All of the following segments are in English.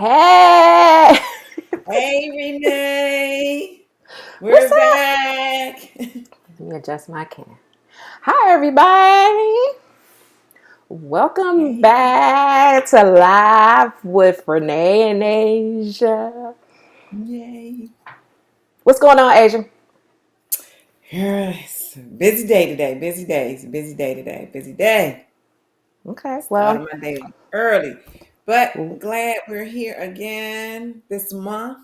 Hey, Hey, Renae, what's we're up? back. Let me adjust my can. Hi, everybody. Welcome Hey, back to Live with Renae and Asia. yay. What's going on, Asia? Yes, busy day today. Busy days. Busy day today. Busy day. Okay, Started well, my day early, but w- glad we're here again this month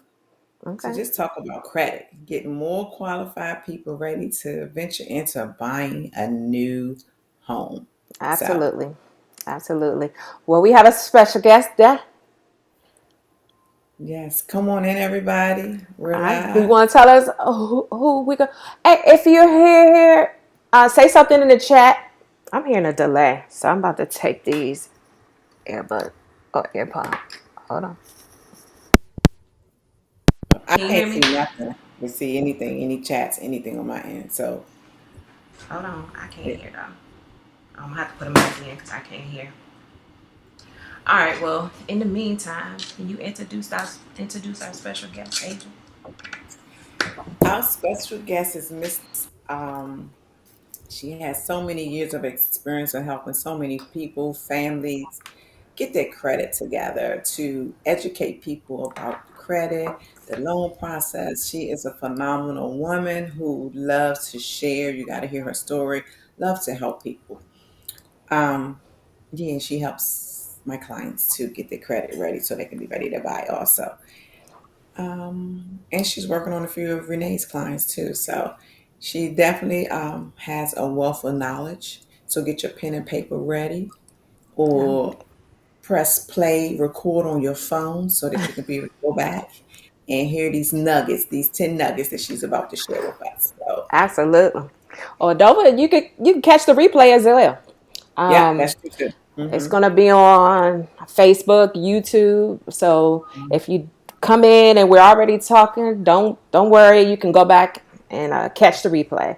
to okay, just talk about credit, getting more qualified people ready to venture into buying a new home. So, absolutely, absolutely. Well, we have a special guest there. yes, come on in, everybody. We're All right, do you live. want to tell us who we go? Hey, if you're here, say something in the chat. I'm hearing a delay, so I'm about to take these earbud or earpod. Hold on. I Can you hear can't me? see nothing to see anything, any chats, anything on my end. So, Hold on. I can't it, hear though. I'm gonna have to put them back in because I can't hear. All right. Well, in the meantime, can you introduce our special guest agent? our special guest is Miss. She has so many years of experience of helping so many people, families get their credit together to educate people about credit, the loan process. She is a phenomenal woman who loves to share. You got to hear her story. Loves to help people. Um, yeah, and she helps my clients to get their credit ready so they can be ready to buy also. And she's working on a few of Renee's clients too. So she definitely has a wealth of knowledge. So get your pen and paper ready Um, or press play, record on your phone so that you can be able to go back and hear these nuggets, these 10 nuggets that she's about to share with us. So, Absolutely. Or don't you can catch the replay as well. yeah, Um, that's true too. it's Mm-hmm. gonna be on Facebook, YouTube. So if you come in and we're already talking, don't worry. You can go back and catch the replay.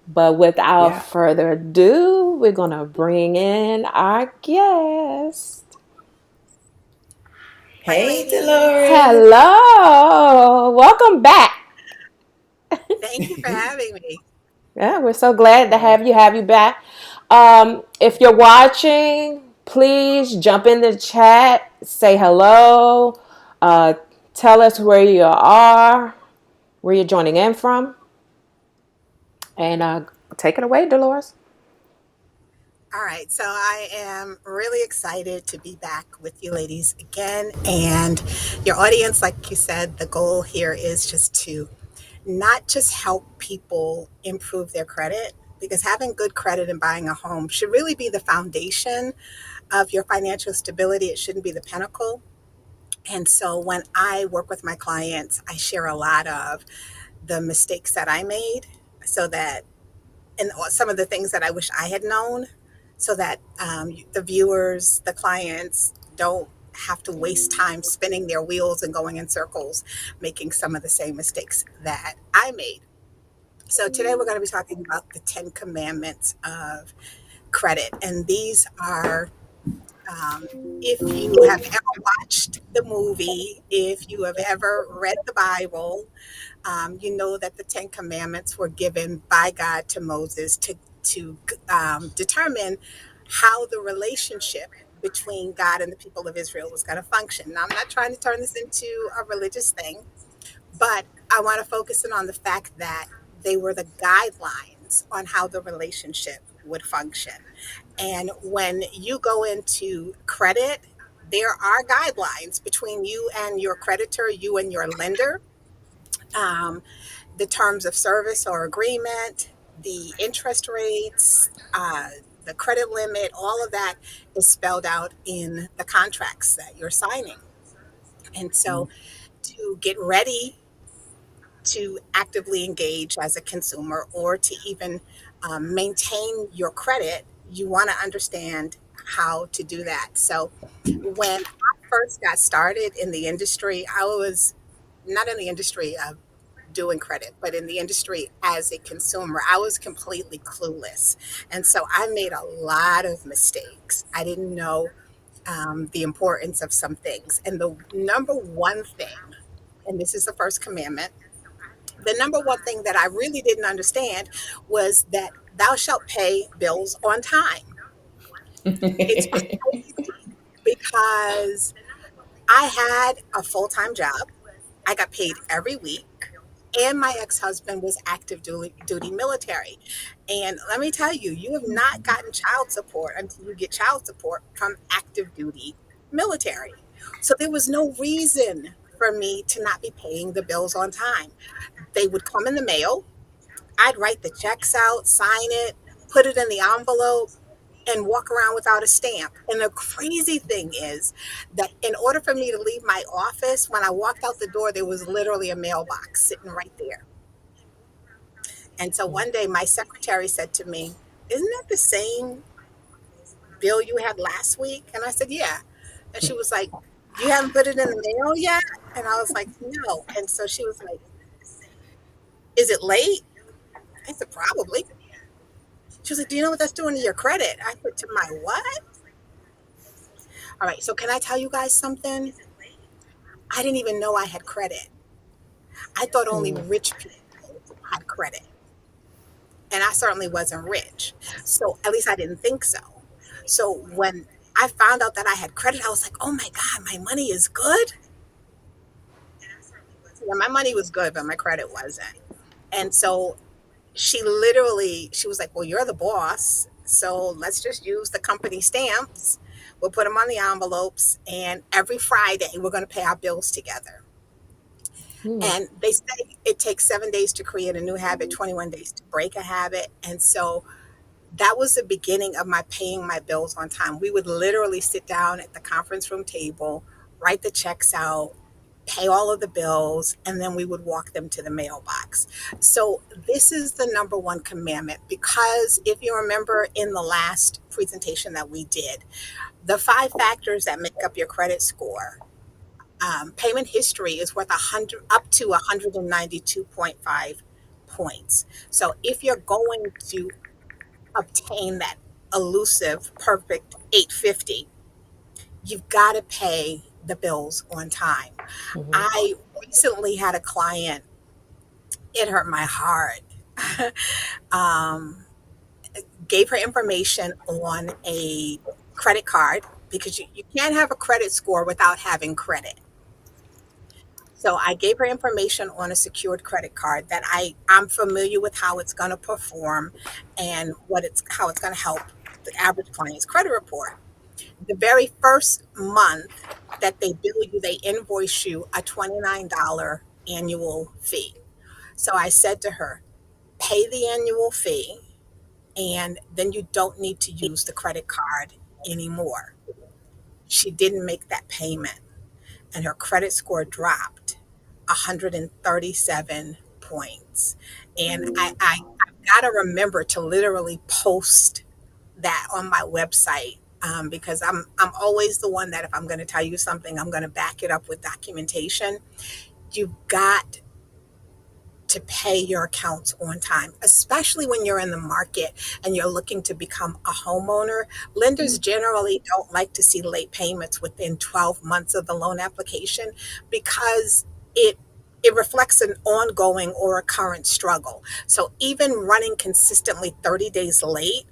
But without Yeah. further ado, we're gonna bring in our guest. Hi, Hey, ladies. Dolores. Hello, welcome back. Thank you for having me. Yeah, we're so glad to Yes. have you back. If you're watching, please jump in the chat, say hello, uh, tell us where you are, where you're joining in from, and take it away, Dolores. All right, so I am really excited to be back with you ladies again. And your audience, like you said, the goal here is just to not just help people improve their credit, because having good credit and buying a home should really be the foundation of your financial stability. It shouldn't be the pinnacle. And so when I work with my clients, I share a lot of the mistakes that I made so that and some of the things that I wish I had known so that the viewers, the clients don't have to waste time spinning their wheels and going in circles, making some of the same mistakes that I made. So today we're going to be talking about the 10 commandments of credit. And these are, um, if you have ever watched the movie, if you have ever read the Bible, you know that the Ten Commandments were given by God to Moses to determine how the relationship between God and the people of Israel was going to function. Now, I'm not trying to turn this into a religious thing, but I want to focus in on the fact that they were the guidelines on how the relationship would function. And when you go into credit, there are guidelines between you and your creditor, you and your lender. Um, the terms of service or agreement, the interest rates, the credit limit, all of that is spelled out in the contracts that you're signing. And so to get ready to actively engage as a consumer or to even maintain your credit, you want to understand how to do that. So when I first got started in the industry, I was not in the industry of doing credit, but in the industry as a consumer, I was completely clueless. And so I made a lot of mistakes. I didn't know the importance of some things. And the number one thing, and this is the first commandment, the number one thing that I really didn't understand was that thou shalt pay bills on time. It's crazy because I had a full time job. I got paid every week. And my ex husband was active duty military. And let me tell you, you have not gotten child support until you get child support from active duty military. So there was no reason for me to not be paying the bills on time. They would come in the mail. I'd write the checks out, sign it, put it in the envelope, and walk around without a stamp. And the crazy thing is that in order for me to leave my office, when I walked out the door, there was literally a mailbox sitting right there. And so one day my secretary said to me, "Isn't that the same bill you had last week?" And I said, "Yeah." And she was like, "You haven't put it in the mail yet?" And I was like, "No." And so she was like, "Is it late?" I said, "Probably." She was like, "Do you know what that's doing to your credit?" I said, "To my what?" All right. So can I tell you guys something? I didn't even know I had credit. I thought only rich people had credit. And I certainly wasn't rich. So at least I didn't think so. So when I found out that I had credit, I was like, oh my God, my money is good. Yeah, my money was good, but my credit wasn't. And so she was like, well, you're the boss. So let's just use the company stamps. We'll put them on the envelopes. And every Friday, we're going to pay our bills together. And they say it takes 7 days to create a new habit, 21 days to break a habit. And so that was the beginning of my paying my bills on time. We would literally sit down at the conference room table, write the checks out, pay all of the bills, and then we would walk them to the mailbox. So, this is the number one commandment because if you remember in the last presentation that we did, the five factors that make up your credit score, payment history is worth 100 up to 192.5 points. So, if you're going to obtain that elusive perfect 850, you've got to pay the bills on time. I recently had a client, it hurt my heart. um, Gave her information on a credit card because you can't have a credit score without having credit. So I gave her information on a secured credit card that I'm familiar with how it's going to perform and what it's how it's going to help the average client's credit report. The very first month that they bill you, they invoice you a $29 annual fee. So I said to her, pay the annual fee, and then you don't need to use the credit card anymore. She didn't make that payment, and her credit score dropped 137 points. And I've got to remember to literally post that on my website, because I'm always the one that if I'm going to tell you something, I'm going to back it up with documentation. You've got to pay your accounts on time, especially when you're in the market and you're looking to become a homeowner. Lenders generally don't like to see late payments within 12 months of the loan application because it reflects an ongoing or a current struggle. So even running consistently 30 days late,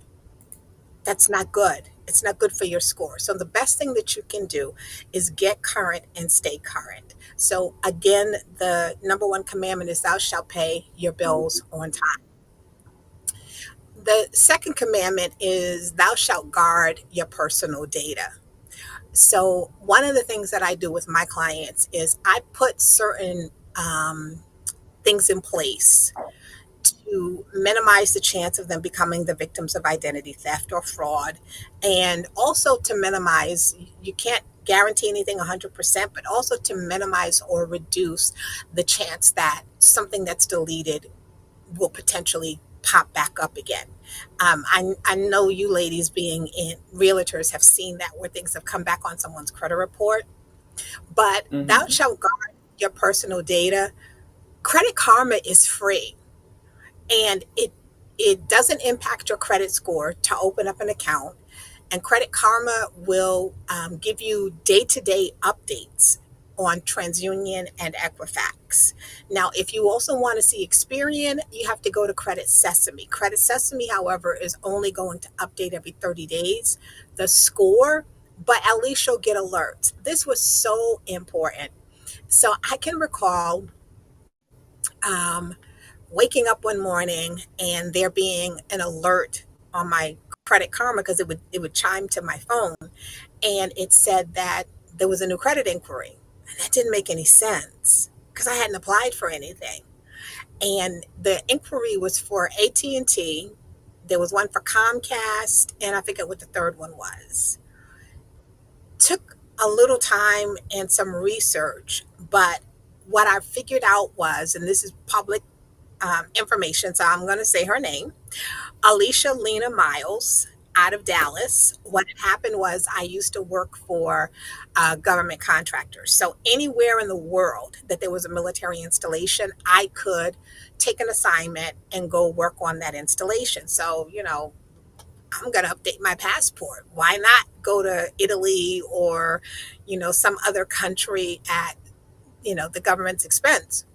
that's not good. It's not good for your score. So the best thing that you can do is get current and stay current. So again, the number one commandment is thou shalt pay your bills on time. The second commandment is thou shalt guard your personal data. So one of the things that I do with my clients is I put certain things in place to minimize the chance of them becoming the victims of identity theft or fraud, and also to minimize, you can't guarantee anything 100%, but also to minimize or reduce the chance that something that's deleted will potentially pop back up again. I know you ladies being in realtors have seen that where things have come back on someone's credit report, but thou Hmm. shalt guard your personal data. Credit Karma is free, and it doesn't impact your credit score to open up an account, And Credit Karma will give you day to day updates on TransUnion and Equifax. Now, if you also want to see Experian, you have to go to Credit Sesame. Credit Sesame, however, is only going to update every 30 days the score, but at least you'll get alerts. This was so important. So I can recall um, waking up one morning and there being an alert on my Credit Karma because it would chime to my phone, and it said that there was a new credit inquiry. And that didn't make any sense because I hadn't applied for anything. And the inquiry was for AT&T. There was one for Comcast, and I forget what the third one was. Took a little time and some research, but what I figured out was, and this is public information, so I'm going to say her name, Alicia Lena Miles out of Dallas. What had happened was I used to work for government contractors. So anywhere in the world that there was a military installation, I could take an assignment and go work on that installation. So, I'm going to update my passport. Why not go to Italy or, some other country at, the government's expense?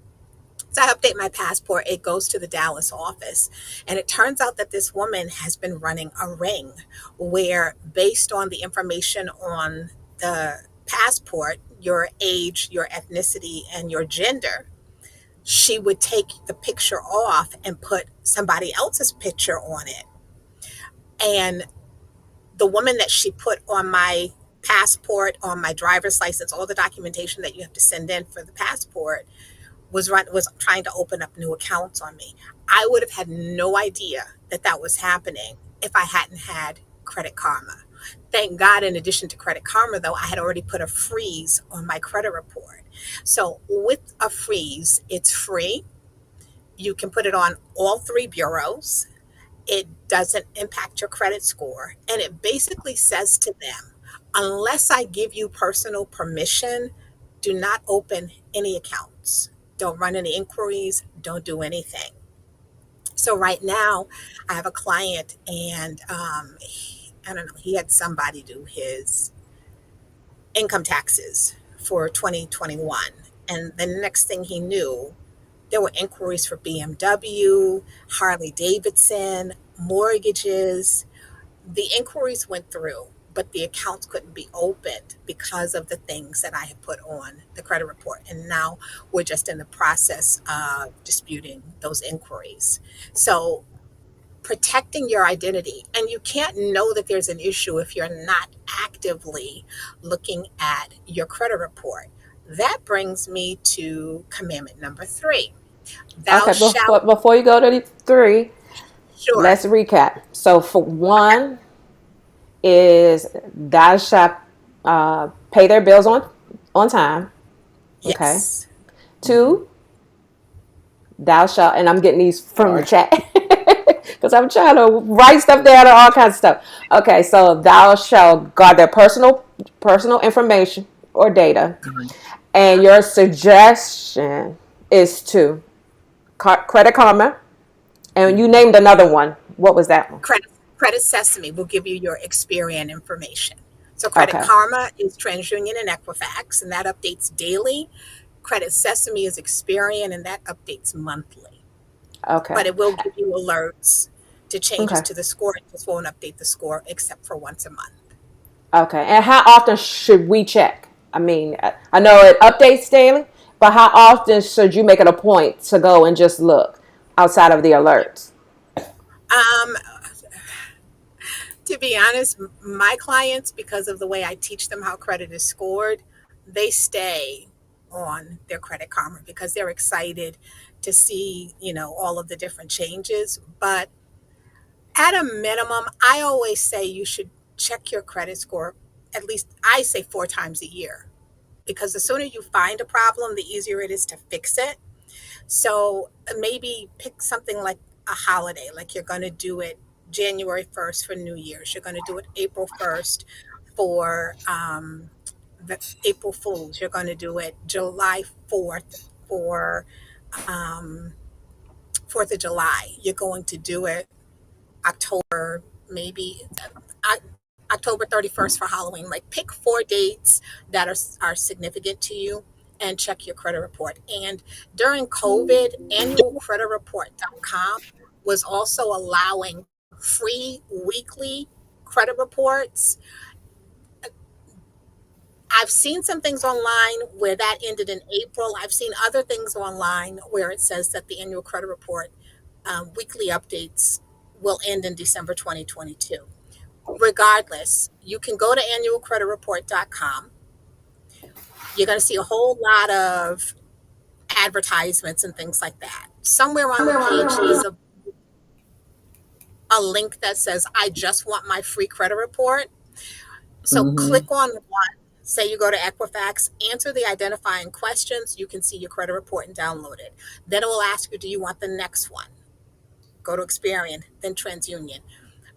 So I update my passport. It goes to the Dallas office. And it turns out that this woman has been running a ring where, based on the information on the passport, your age, your ethnicity, and your gender, she would take the picture off and put somebody else's picture on it. And the woman that she put on my passport, on my driver's license, all the documentation that you have to send in for the passport, was trying to open up new accounts on me. I would have had no idea that that was happening if I hadn't had Credit Karma. Thank God, in addition to Credit Karma, though, I had already put a freeze on my credit report. So with a freeze, it's free. You can put it on all three bureaus. It doesn't impact your credit score. And it basically says to them, unless I give you personal permission, do not open any accounts. Don't run any inquiries. Don't do anything. So right now, I have a client, and I don't know, he had somebody do his income taxes for 2021. And the next thing he knew, there were inquiries for BMW, Harley Davidson, mortgages. The inquiries went through, but the accounts couldn't be opened because of the things that I had put on the credit report. And now we're just in the process of disputing those inquiries. So protecting your identity, and you can't know that there's an issue if you're not actively looking at your credit report. That brings me to commandment number 3. Thou Okay, shalt. before you go to the 3, Sure. let's recap. So for 1 is thou shalt pay their bills on time. Okay. Yes. Hmm. 2, thou shalt, and I'm getting these from the Sorry. chat because I'm trying to write stuff down and all kinds of stuff. Okay, so thou shalt guard their personal information or data, and your suggestion is to Credit Karma, and you named another one. What was that one? Credit Sesame will give you your Experian information. So Credit Okay, Karma is TransUnion and Equifax, and that updates daily. Credit Sesame is Experian, and that updates monthly. okay, But it will give you alerts to changes okay, to the score. It just won't update the score except for once a month. okay. And how often should we check? I mean, I know it updates daily, but how often should you make it a point to go and just look outside of the alerts? Um, to be honest, my clients, because of the way I teach them how credit is scored, they stay on their Credit Karma because they're excited to see, all of the different changes. But at a minimum, I always say you should check your credit score at least, I say 4 times a year, because the sooner you find a problem, the easier it is to fix it. So maybe pick something like a holiday, like you're going to do it January 1st for New Year's. You're going to do it April 1st for the April Fools. You're going to do it July 4th for um, 4th of July. You're going to do it October, maybe. October 31st for Halloween. Like pick 4 dates that are significant to you and check your credit report. And during COVID, annualcreditreport.com was also allowing free weekly credit reports. I've seen some things online where that ended in April. I've seen other things online where it says that the annual credit report weekly updates will end in December 2022. Regardless, you can go to annualcreditreport.com. You're going to see a whole lot of advertisements and things like that. Somewhere on the page, there's a link that says, I just want my free credit report. So Mm-hmm. click on one. Say you go to Equifax, answer the identifying questions. You can see your credit report and download it. Then it will ask you, do you want the next one? Go to Experian, then TransUnion.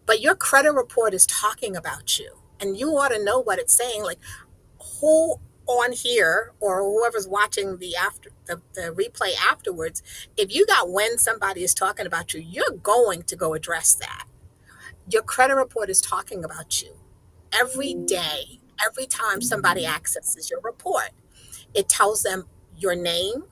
But your credit report is talking about you, and you ought to know what it's saying. Like who on here or whoever's watching the replay afterwards, if you got when somebody is talking about you, you're going to go address that. Your credit report is talking about you every day. Every time somebody accesses your report, it tells them your name,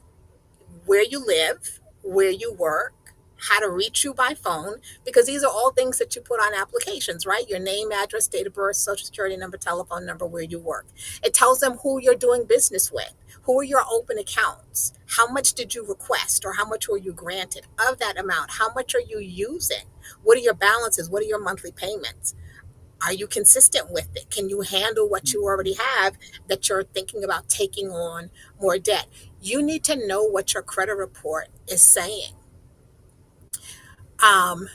where you live, where you work, how to reach you by phone, because these are all things that you put on applications, right? Your name, address, date of birth, social security number, telephone number, where you work. It tells them who you're doing business with, who are your open accounts, how much did you request or how much were you granted of that amount, how much are you using, what are your balances, what are your monthly payments. Are you consistent with it? Can you handle what you already have that you're thinking about taking on more debt? You need to know what your credit report is saying. Um,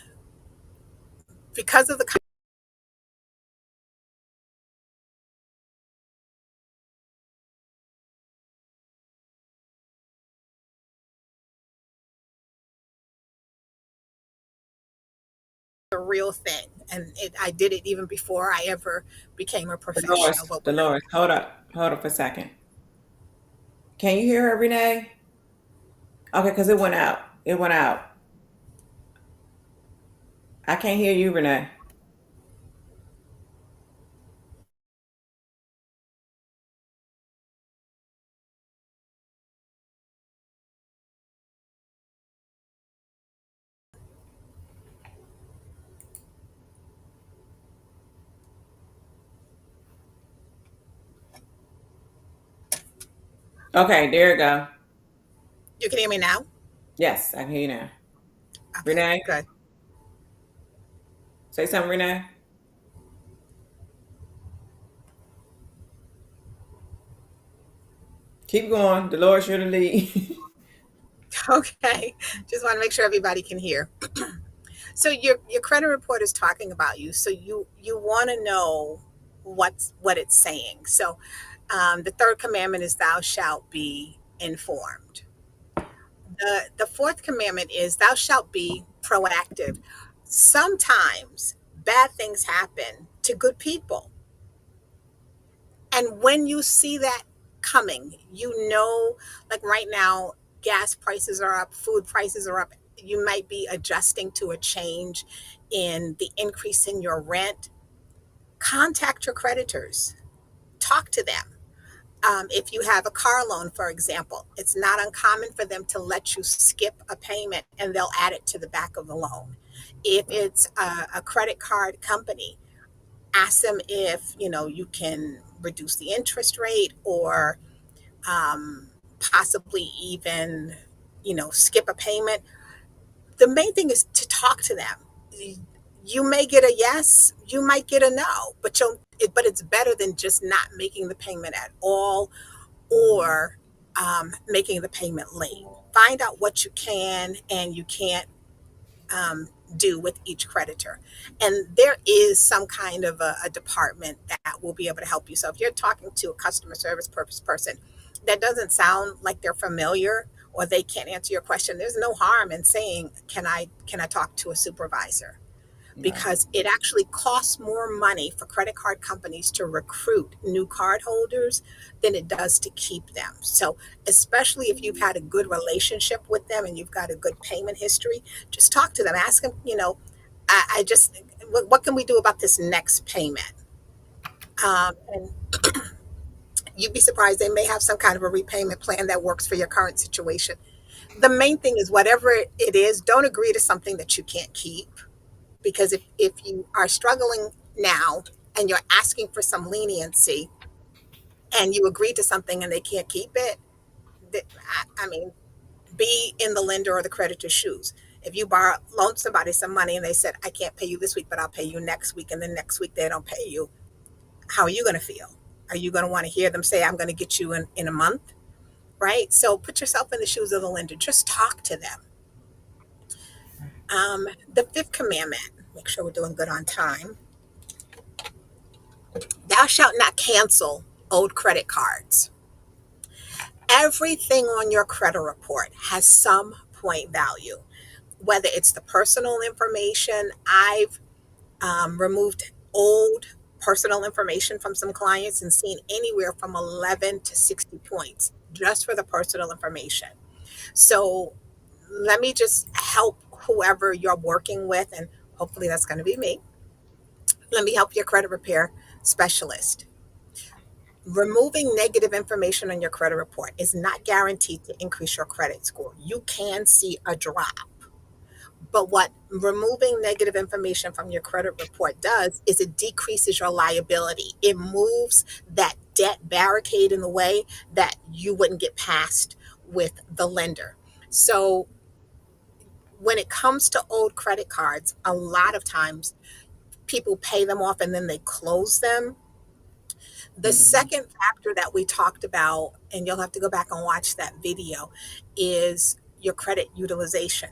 because of the real thing, and I did it even before I ever became a professional. Dolores, But we're Dolores, hold up for a second. Can you hear her, Renee? Okay, because it went out. It went out. I can't hear you, Renee. Okay, there you go. you can hear me now. Yes, I can hear you now. Okay, Renee, good. say something, Renee. Keep going. Dolores, you're the lead. Okay, just want to make sure everybody can hear. So your credit report is talking about you. So you want to know what it's saying. So the third commandment is thou shalt be informed. The fourth commandment is thou shalt be proactive. Sometimes bad things happen to good people. And when you see that coming, you know, like right now, gas prices are up, food prices are up. You might be adjusting to a change in the increase in your rent. Contact your creditors, talk to them. If you have a car loan, for example, it's not uncommon for them to let you skip a payment and they'll add it to the back of the loan. If it's a credit card company, ask them if you can reduce the interest rate or possibly even skip a payment. The main thing is to talk to them. You may get a yes, you might get a no, but it's better than just not making the payment at all or making the payment late. Find out what you can and you can't do with each creditor. And there is some kind of a department that will be able to help you. So if you're talking to a customer service person that doesn't sound like they're familiar or they can't answer your question, there's no harm in saying, can I talk to a supervisor? Right. Because it actually costs more money for credit card companies to recruit new cardholders than it does to keep them. So, especially if you've had a good relationship with them and you've got a good payment history, just talk to them. Ask them, I just, what can we do about this next payment? And you'd be surprised, they may have some kind of a repayment plan that works for your current situation. The main thing is, whatever it is, don't agree to something that you can't keep. Because if you are struggling now and you're asking for some leniency and you agree to something and they can't keep it, I mean, be in the lender or the creditor's shoes. If you loan somebody some money and they said, I can't pay you this week, but I'll pay you next week, and then next week they don't pay you, how are you going to feel? Are you going to want to hear them say, I'm going to get you in a month? Right? So put yourself in the shoes of the lender. Just talk to them. The fifth commandment, make sure we're doing good on time. Thou shalt not cancel old credit cards. Everything on your credit report has some point value, whether it's the personal information. I've removed old personal information from some clients and seen anywhere from 11 to 60 points just for the personal information. So let me just help whoever you're working with, and hopefully that's going to be me. Let me help your credit repair specialist. Removing negative information on your credit report is not guaranteed to increase your credit score. You can see a drop. But what removing negative information from your credit report does is it decreases your liability. It moves that debt barricade in the way that you wouldn't get past with the lender. So when it comes to old credit cards, a lot of times people pay them off and then they close them. The Mhm. second factor that we talked about, and you'll have to go back and watch that video, is your credit utilization.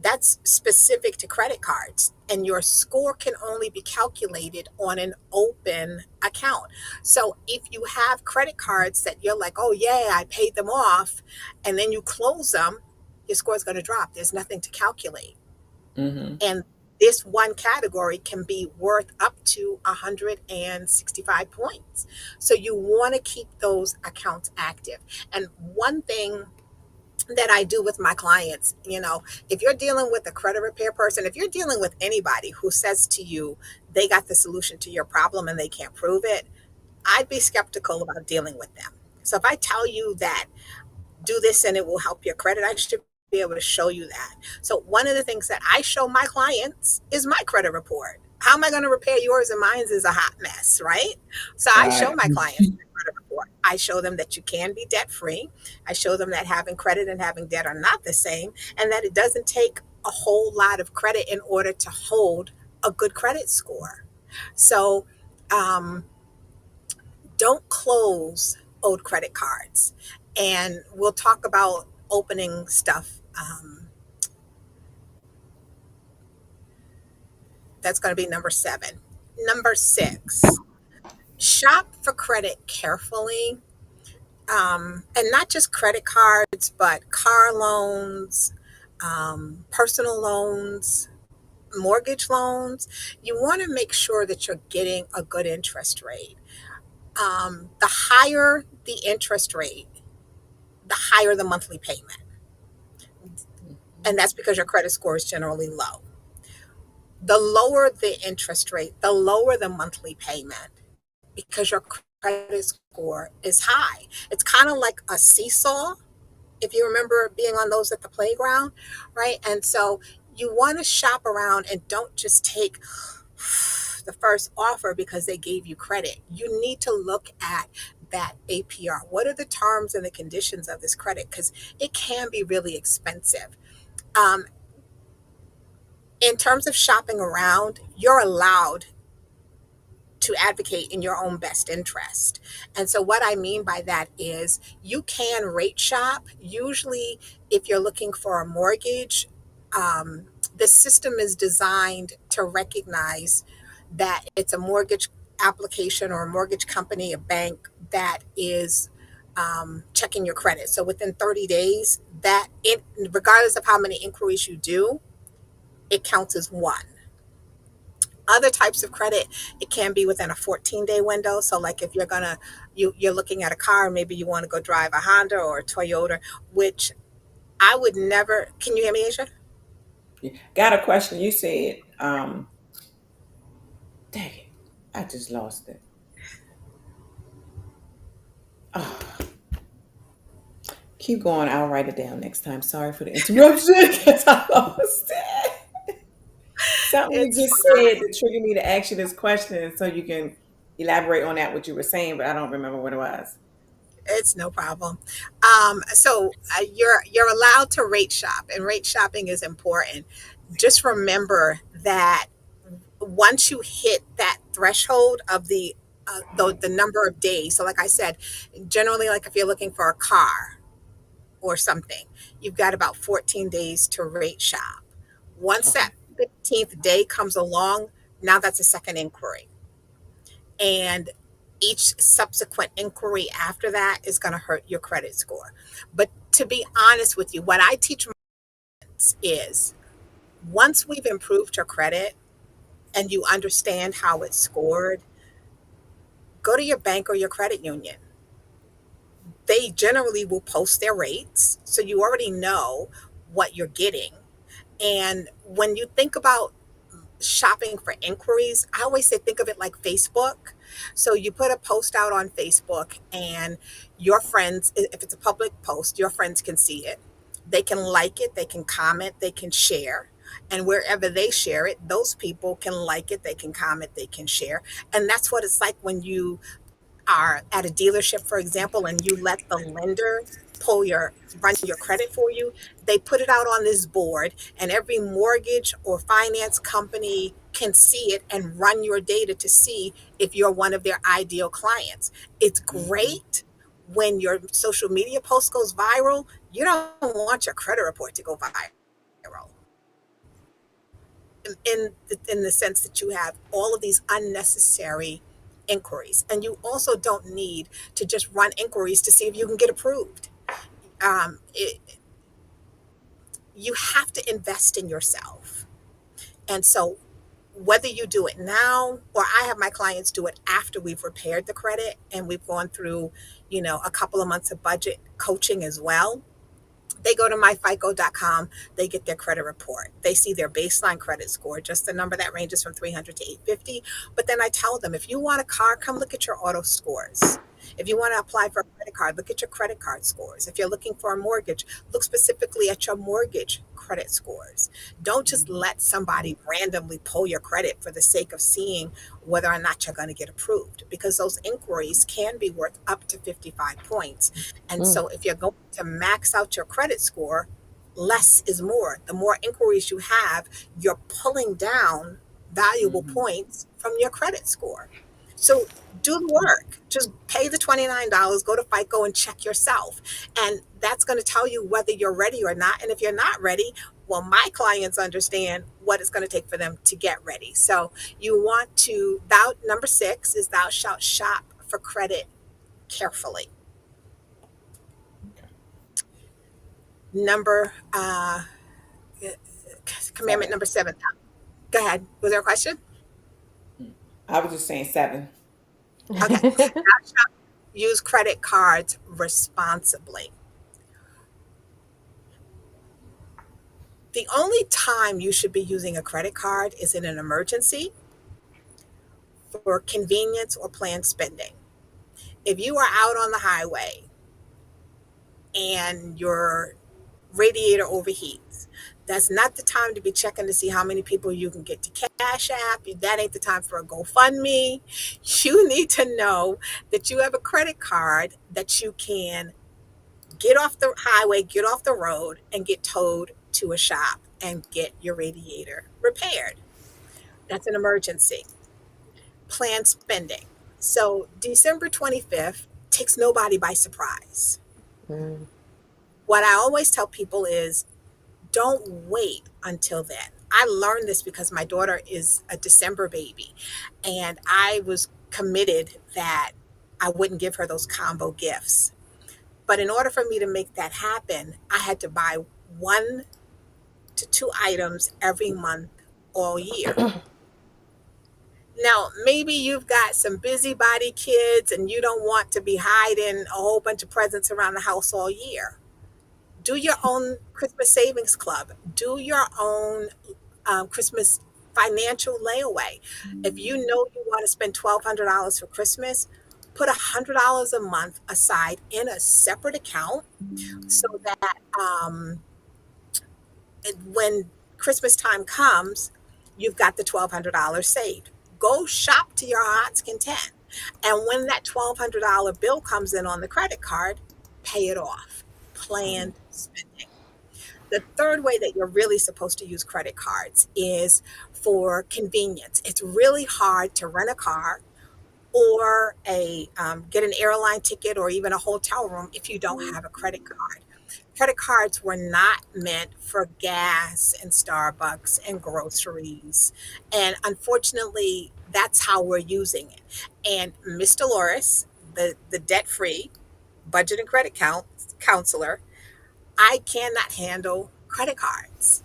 That's specific to credit cards, and your score can only be calculated on an open account. So if you have credit cards that you're like, oh yeah, I paid them off, and then you close them, your score is going to drop. There's nothing to calculate. Mhm. And this one category can be worth up to 165 points. So you want to keep those accounts active. And one thing that I do with my clients, if you're dealing with a credit repair person, if you're dealing with anybody who says to you they got the solution to your problem and they can't prove it, I'd be skeptical about dealing with them. So if I tell you that do this and it will help your credit, I should be able to show you that. So one of the things that I show my clients is my credit report. How am I going to repair yours, and mine is a hot mess, right? So I show Right. my clients the credit report. I show them that you can be debt free. I show them that having credit and having debt are not the same, and that it doesn't take a whole lot of credit in order to hold a good credit score. So um, don't close old credit cards. And we'll talk about opening stuff. That's going to be number 7. Number 6, shop for credit carefully. And not just credit cards, but car loans, personal loans, mortgage loans. You want to make sure that you're getting a good interest rate. The higher the interest rate, the higher the monthly payment. And that's because your credit score is generally low. The lower the interest rate, the lower the monthly payment, because your credit score is high. It's kind of like a seesaw, if you remember being on those at the playground, right? And so you want to shop around and don't just take the first offer because they gave you credit. You need to look at that APR. What are the terms and the conditions of this credit? Because it can be really expensive. Um, in terms of shopping around, you're allowed to advocate in your own best interest. And so, what I mean by that is you can rate shop. Usually, if you're looking for a mortgage, the system is designed to recognize that it's a mortgage application or a mortgage company, a bank that is checking your credit. So within 30 days, regardless of how many inquiries you do, it counts as one. Other types of credit, it can be within a 14-day window. So like if you're looking at a car, maybe you want to go drive a Honda or a Toyota, which I would never. Can you hear me, Asia? Yeah. Got a question. You said, dang it, I just lost it. Oh, keep going. I'll write it down next time. Sorry for the interruption because I lost it. Something you It's just said that triggered me to ask you this question so you can elaborate on that, what you were saying, but I don't remember what it was. it's no problem. You're allowed to rate shop, and rate shopping is important. Just remember that once you hit that threshold of the number of days. So, like I said, generally, like if you're looking for a car or something, you've got about 14 days to rate shop. Once Okay. that 15th day comes along, now that's a second inquiry. And each subsequent inquiry after that is going to hurt your credit score. But to be honest with you, what I teach my students is once we've improved your credit and you understand how it's scored, go to your bank or your credit union. They generally will post their rates, so you already know what you're getting. And when you think about shopping for inquiries, I always say think of it like Facebook. So you put a post out on Facebook, and your friends, if it's a public post, your friends can see it. They can like it, they can comment, they can share. And wherever they share it, those people can like it, they can comment, they can share. And that's what it's like when you are at a dealership, for example, and you let the lender run your credit for you. They put it out on this board, and every mortgage or finance company can see it and run your data to see if you're one of their ideal clients. It's Mhm. great when your social media post goes viral. You don't want your credit report to go viral in the sense that you have all of these unnecessary inquiries, and you also don't need to just run inquiries to see if you can get approved. It, you have to invest in yourself, and so whether you do it now, or I have my clients do it after we've repaired the credit and we've gone through, a couple of months of budget coaching as well. They go to myfico.com, they get their credit report. They see their baseline credit score, just the number that ranges from 300 to 850. But then I tell them, if you want a car, come look at your auto scores. If you want to apply for a credit card, look at your credit card scores. If you're looking for a mortgage, look specifically at your mortgage credit scores. Don't just let somebody randomly pull your credit for the sake of seeing whether or not you're going to get approved, because those inquiries can be worth up to 55 points. And Mm, so if you're going to max out your credit score, less is more. The more inquiries you have, you're pulling down valuable Mhm. points from your credit score. So do the work. Just pay the $29, go to FICO and check yourself. And that's going to tell you whether you're ready or not. And if you're not ready, well, my clients understand what it's going to take for them to get ready. So you want to, number 6 is thou shalt shop for credit carefully. Number Commandment 7. number 7. Go ahead. Was there a question? I was just saying 7. Okay. Thou shalt use credit cards responsibly. The only time you should be using a credit card is in an emergency, for convenience, or planned spending. If you are out on the highway and your radiator overheats, that's not the time to be checking to see how many people you can get to Cash App. That ain't the time for a GoFundMe. You need to know that you have a credit card that you can get off the highway, get off the road, and get towed to a shop and get your radiator repaired. That's an emergency. Planned spending. So December 25th takes nobody by surprise. mm, What I always tell people is don't wait until then. I learned this because my daughter is a December baby, and I was committed that I wouldn't give her those combo gifts. But in order for me to make that happen, I had to buy 1 to 2 items every month all year. Now, maybe you've got some busybody kids and you don't want to be hiding a whole bunch of presents around the house all year. Do your own Christmas savings club. Do your own Christmas financial layaway. If you know you want to spend $1,200 for Christmas, put $100 a month aside in a separate account so that when Christmas time comes, you've got the $1,200 saved. Go shop to your heart's content. And when that $1,200 bill comes in on the credit card, pay it off. Planned spending. The third way that you're really supposed to use credit cards is for convenience. It's really hard to rent a car or a get an airline ticket or even a hotel room if you don't have a credit card. Credit cards were not meant for gas and Starbucks and groceries. And unfortunately, that's how we're using it. And Miss Dolores, the debt free budget and credit counselor, I cannot handle credit cards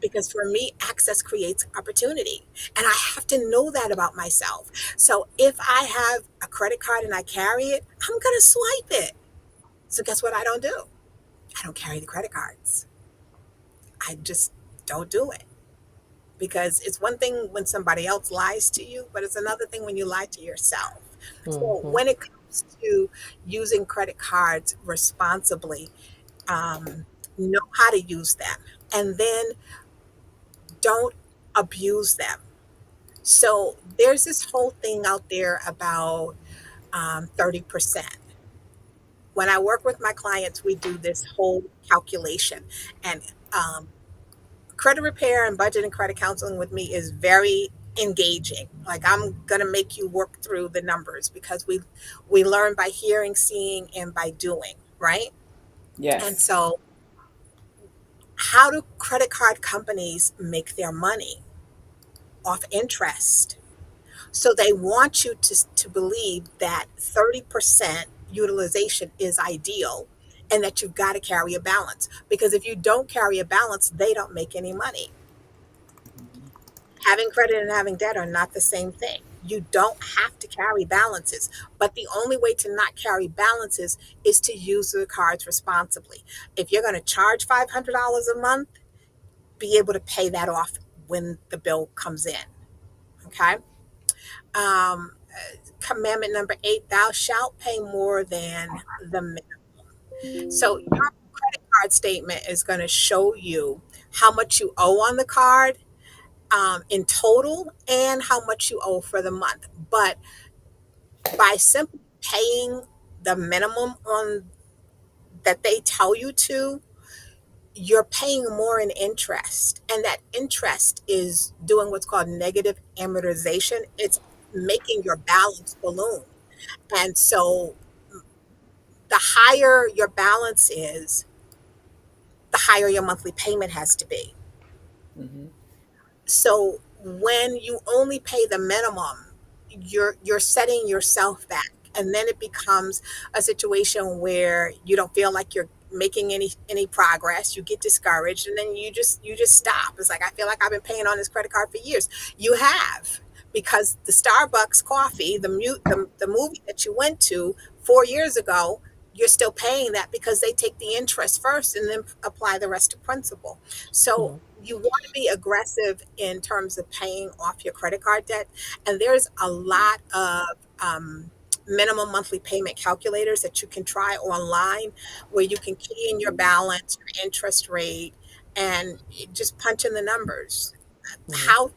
because for me, access creates opportunity. And I have to know that about myself. So if I have a credit card and I carry it, I'm going to swipe it. So guess what I don't do? I don't carry the credit cards. I just don't do it because it's one thing when somebody else lies to you, but it's another thing when you lie to yourself. So Mm-hmm. when it comes to using credit cards responsibly, know how to use them and then don't abuse them. So there's this whole thing out there about 30%. When I work with my clients, we do this whole calculation. And credit repair and budget and credit counseling with me is very engaging. Like I'm gonna make you work through the numbers because we learn by hearing, seeing, and by doing, right? And Yes. so how do credit card companies make their money? Off interest. So they want you to believe that 30% utilization is ideal and that you've got to carry a balance. Because if you don't carry a balance, they don't make any money. Having credit and having debt are not the same thing. You don't have to carry balances, but the only way to not carry balances is to use the cards responsibly. If you're going to charge $500 a month, be able to pay that off when the bill comes in. Okay. Um, Commandment number 8, thou shalt pay more than the minimum. So your credit card statement is going to show you how much you owe on the card in total and how much you owe for the month. But by simply paying the minimum on that they tell you to, you're paying more in interest. And that interest is doing what's called negative amortization. It's making your balance balloon. And so the higher your balance is, the higher your monthly payment has to be. Hmm. So when you only pay the minimum, you're setting yourself back. And then it becomes a situation where you don't feel like you're making any progress. You get discouraged and then you just stop. It's like I feel like I've been paying on this credit card for years. You have because the Starbucks coffee, the movie that you went to 4 years ago, you're still paying that because they take the interest first and then apply the rest of principal. So you want to be aggressive in terms of paying off your credit card debt. And there's a lot of minimum monthly payment calculators that you can try online where you can key in your balance, your interest rate, and just punch in the numbers. Mm-hmm. How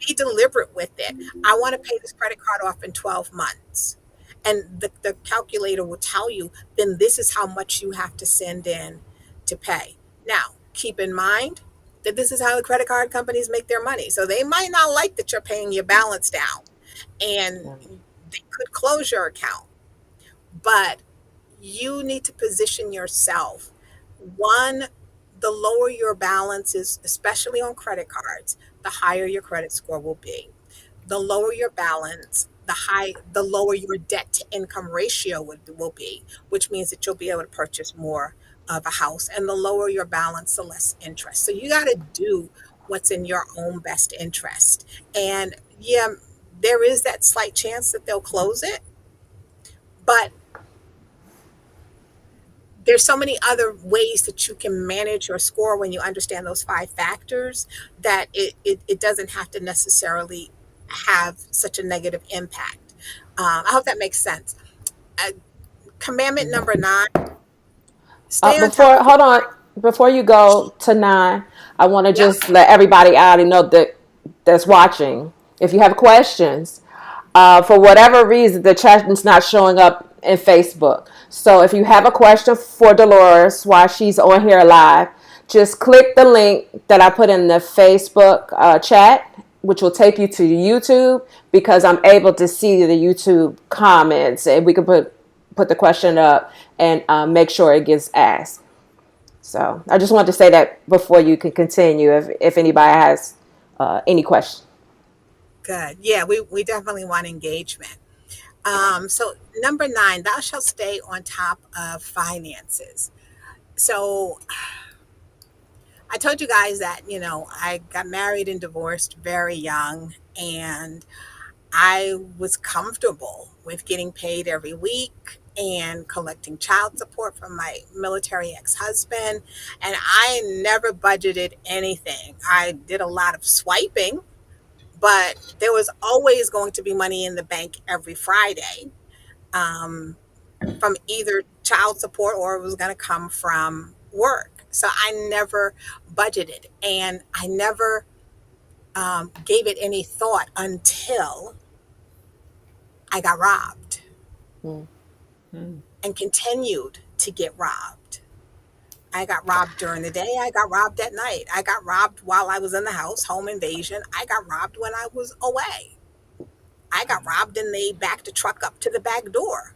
be deliberate with it. I want to pay this credit card off in 12 months. And the calculator will tell you, then this is how much you have to send in to pay. Now, keep in mind that this is how the credit card companies make their money. So they might not like that you're paying your balance down and they could close your account. But you need to position yourself. One, the lower your balance is, especially on credit cards, the higher your credit score will be. The lower your balance, the lower your debt to income ratio will be, which means that you'll be able to purchase more of a house. And the lower your balance, the less interest. So you got to do what's in your own best interest. And yeah, there is that slight chance that they'll close it, but there's so many other ways that you can manage your score when you understand those 5 factors that it doesn't have to necessarily have such a negative impact. I hope that makes sense. uh, commandment number 9, stay on top Before of your hold on, before you go to 9, I want to Yep. just let everybody out and know that that's watching. If you have questions, for whatever reason, the chat is not showing up in Facebook. So if you have a question for Dolores while she's on here live, just click the link that I put in the Facebook chat, which will take you to YouTube, because I'm able to see the YouTube comments, and we can put the question up and make sure it gets asked. So I just wanted to say that before you can continue, if anybody has any questions. Good. Yeah, we definitely want engagement. So number 9, thou shalt stay on top of finances. So I told you guys that, I got married and divorced very young, and I was comfortable with getting paid every week and collecting child support from my military ex-husband. And I never budgeted anything. I did a lot of swiping, but there was always going to be money in the bank every Friday, um, from either child support, or it was going to come from work. So I never budgeted, and I never gave it any thought until I got robbed Mm. Mm. and continued to get robbed. I got robbed during the day. I got robbed at night. I got robbed while I was in the house, home invasion. I got robbed when I was away. I got robbed and they backed the truck up to the back door.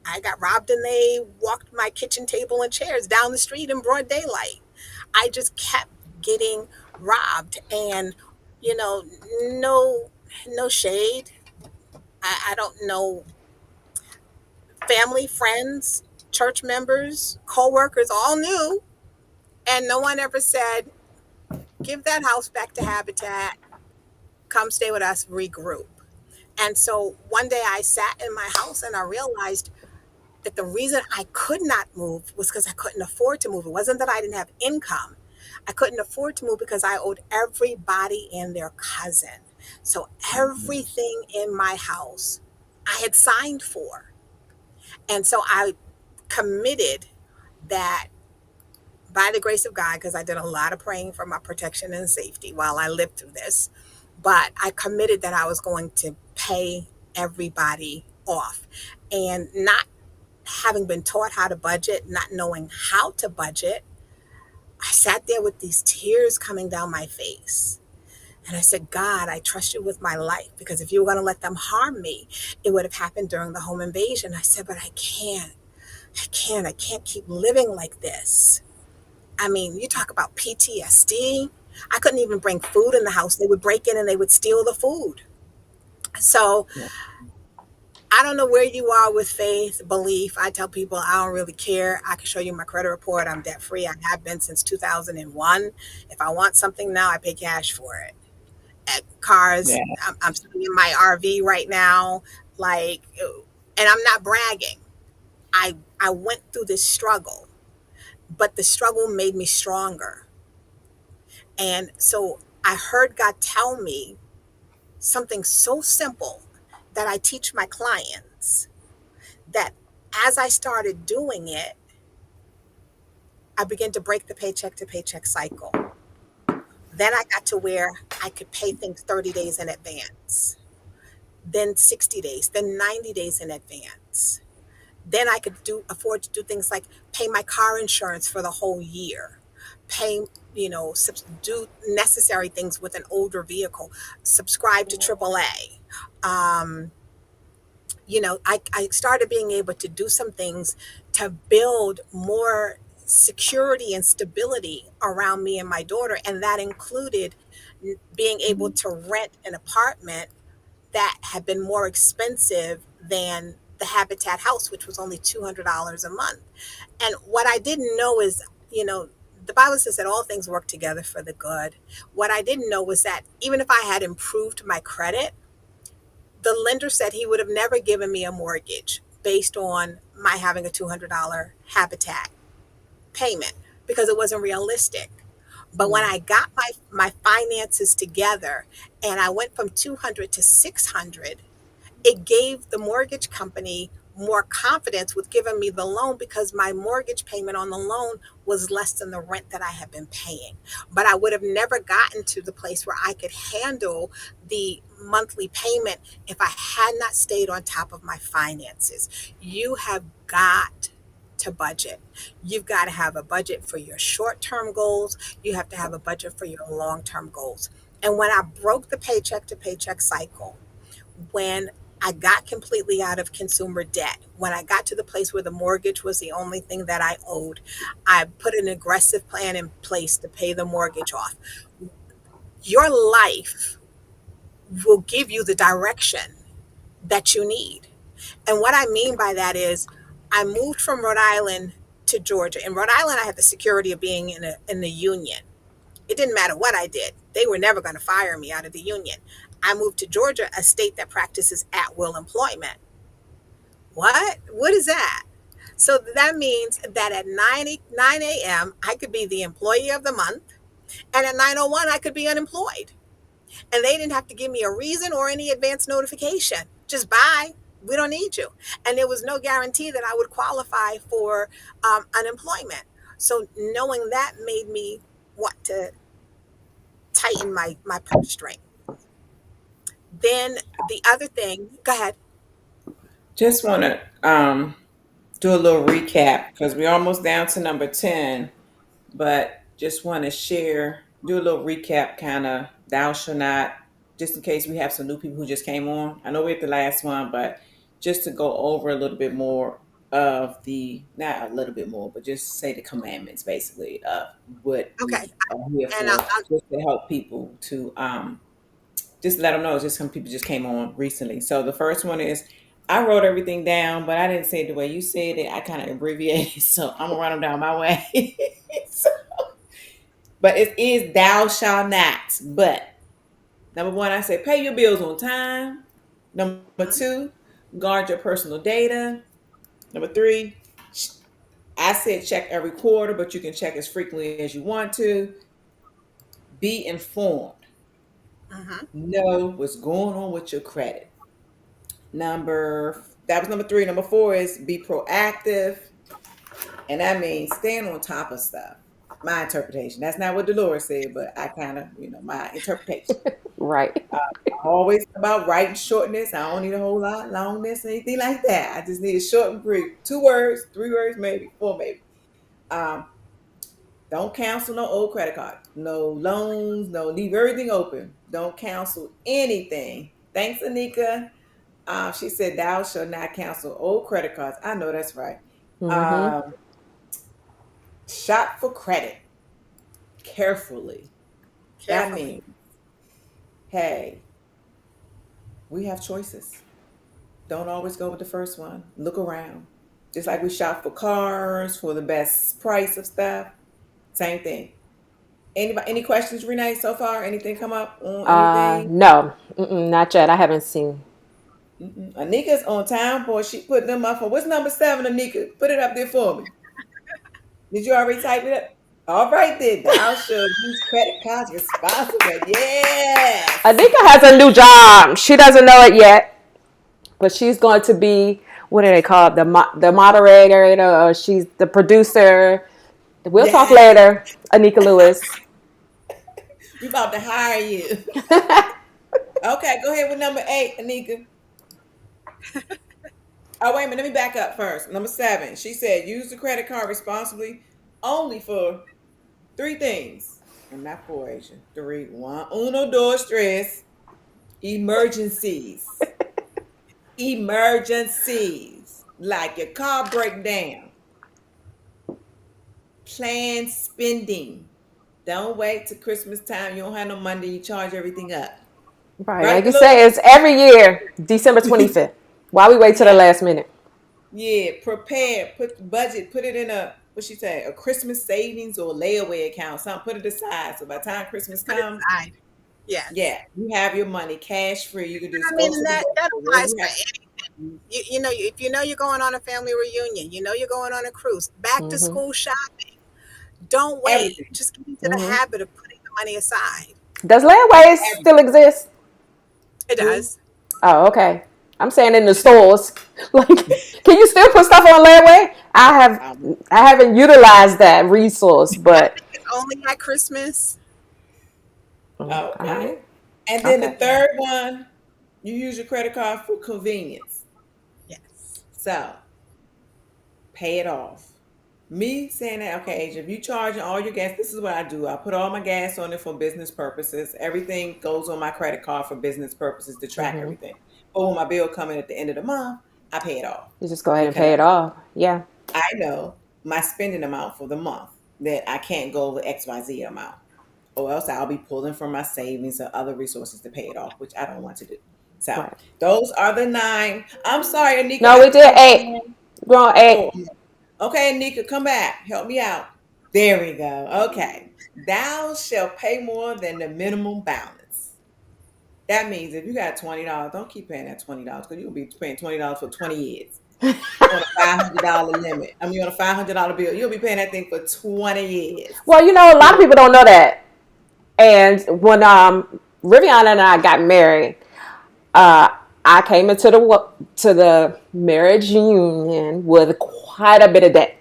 I got robbed and they walked my kitchen table and chairs down the street in broad daylight. I just kept getting robbed, and you know, no, no shade. I don't know, family, friends, church members, co-workers all knew, and no one ever said, "Give that house back to Habitat. Come stay with us, regroup." And so one day I sat in my house and I realized that the reason I could not move was because I couldn't afford to move. It wasn't that I didn't have income. I couldn't afford to move because I owed everybody and their cousin. So Mhm. everything in my house I had signed for. And so I committed that, by the grace of God, because I did a lot of praying for my protection and safety while I lived through this, but I committed that I was going to pay everybody off. And not having been taught how to budget, not knowing how to budget, I sat there with these tears coming down my face. And I said, God, I trust you with my life, because if you were going to let them harm me, it would have happened during the home invasion. I said, but I can't. I can't keep living like this. I mean, you talk about PTSD. I couldn't even bring food in the house. They would break in and they would steal the food. So Yeah. I don't know where you are with faith, belief. I tell people I don't really care. I can show you my credit report. I'm debt free. I have been since 2001. If I want something now, I pay cash for it. At cars, Yeah. I'm sitting in my RV right now. Like, and I'm not bragging. I went through this struggle, but the struggle made me stronger. And so I heard God tell me something so simple that I teach my clients, that as I started doing it, I began to break the paycheck to paycheck cycle. Then I got to where I could pay things 30 days in advance, then 60 days, then 90 days in advance. Then I could afford to do things like pay my car insurance for the whole year, pay, do necessary things with an older vehicle, subscribe to AAA. Um, I started being able to do some things to build more security and stability around me and my daughter. And that included being able to rent an apartment that had been more expensive than the Habitat house, which was only $200 a month. And what I didn't know is, the Bible says that all things work together for the good. What I didn't know was that even if I had improved my credit, the lender said he would have never given me a mortgage based on my having a $200 Habitat payment, because it wasn't realistic. But when Mm. I got my finances together and I went from 200 to 600, it gave the mortgage company more confidence with giving me the loan because my mortgage payment on the loan was less than the rent that I had been paying. But I would have never gotten to the place where I could handle the monthly payment if I had not stayed on top of my finances. You have got to budget. You've got to have a budget for your short term goals. You have to have a budget for your long term goals. And when I broke the paycheck to paycheck cycle, when I got completely out of consumer debt, when I got to the place where the mortgage was the only thing that I owed, I put an aggressive plan in place to pay the mortgage off. Your life will give you the direction that you need. And what I mean by that is, I moved from Rhode Island to Georgia. In Rhode Island, I had the security of being in the union. It didn't matter what I did, they were never going to fire me out of the union. I moved to Georgia, a state that practices at will employment. What is that? So that means that at 9 a.m., I could be the employee of the month, and at 9:01, I could be unemployed. And they didn't have to give me a reason or any advance notification. Just bye. We don't need you. And there was no guarantee that I would qualify for unemployment. So knowing that made me want to tighten my purse string. Then the other thing, go ahead. Just want to do a little recap because we're almost down to number 10, but just want to share, do a little recap kind of thou shall not, just in case we have some new people who just came on. I know we're at the last one, but just to go over a little bit more of the, not a little bit more, but just say the commandments basically of what Okay. we are here And for, just to help people to just let them know. Just some people just came on recently. So the first one is, I wrote everything down, but I didn't say it the way you said it. I kind of abbreviated, so I'm gonna run them down my way. So, but it is thou shalt not. But number one, I say pay your bills on time. Number two, guard your personal data. Number three, I said check every quarter, but you can check as frequently as you want to. Be informed. mm-hmm, Know what's going on with your credit. That was number three. Number four is be proactive, and that means staying on top of stuff. My interpretation. That's not what Dolores said, but I kind of, my interpretation. Right. I'm always about writing shortness. I don't need a whole lot longness, anything like that. I just need a short and brief. 2 words, 3 words, maybe four, maybe. Um, don't cancel no old credit card, no loans, no leave everything open. Don't cancel anything. Thanks, Anika. She said, "Thou shalt not cancel old credit cards." I know that's right. Mm-hmm. Um, Shop for credit carefully. That carefully. means, hey, we have choices. Don't always go with the first one. Look around. Just like we shop for cars for the best price of stuff. Same thing. Anybody? Any questions, Renee? So far, anything come up on anything? No. Mm-mm, not yet. I haven't seen. Mm-mm. Anika's on time, boy. She put them up for what's number 7, Anika? Put it up there for me. Did you already type it up? All right, then. Thou shalt use credit cards responsibly. Yes. Adika has a new job. She doesn't know it yet, but she's going to be, what do they call it? The moderator, or she's the producer. We'll talk Yes. later, Anika Lewis. We about to hire you. Okay, go ahead with number 8, Anika. Oh, wait a minute. Let me back up first. Number 7. She said use the credit card responsibly only for 3 things. And not 4, Asia. 3. One. Uno, dos, tres. Emergencies. Emergencies. Like your car break down. Plan spending. Don't wait till Christmas time. You don't have no money. You charge everything up. Right. Right, Like you Dolores? say, it's every year, December 25th. Why we wait till the Yeah. last minute? Yeah. Prepare. Put the budget. Put it in what she say, a Christmas savings or layaway account. Something. Put it aside. So by the time Christmas Put it comes, aside. Yes. yeah, you have your money cash free. You can I just mean, go to and the that grocery. applies You for have anything. You know, if you know you're going on a family reunion, you know you're going on a cruise, back to Mm-hmm. school shopping. Don't wait. everything. Just get into the Mm-hmm. habit of putting the money aside. Does layaways Everything. still exist? It Who? does. Oh, okay. I'm saying in the stores. Like, can you still put stuff on layaway? Um, I haven't utilized that resource, I but think it's only at Christmas. all okay. right, And then the okay. Yeah. third one, you use your credit card for convenience. Yes. So pay it off. Me saying that, okay, Asia, if you charging all your gas, this is what I do. I put all my gas on it for business purposes. Everything goes on my credit card for business purposes to track Mm-hmm. everything. But when my bill coming at the end of the month, I pay it off You just go ahead and because pay it off. Yeah, I know my spending amount for the month that I can't go over XYZ amount, or else I'll be pulling from my savings or other resources to pay it off, which I don't want to do. So right. those are the nine. I'm sorry, Anika, I No, we have to did come back eight. in. We're on Oh, eight. okay, Anika, come back. Help me out. There we go. Okay. Thou shalt pay more than the minimum balance. That means if you got $20, don't keep paying that $20 because you'll be paying $20 for 20 years on a $500 limit. I mean, on a $500 bill, you'll be paying that thing for 20 years. Well, a lot of Well, people don't know that. And when Riviana and I got married, uh, I came into the marriage union with quite a bit of debt.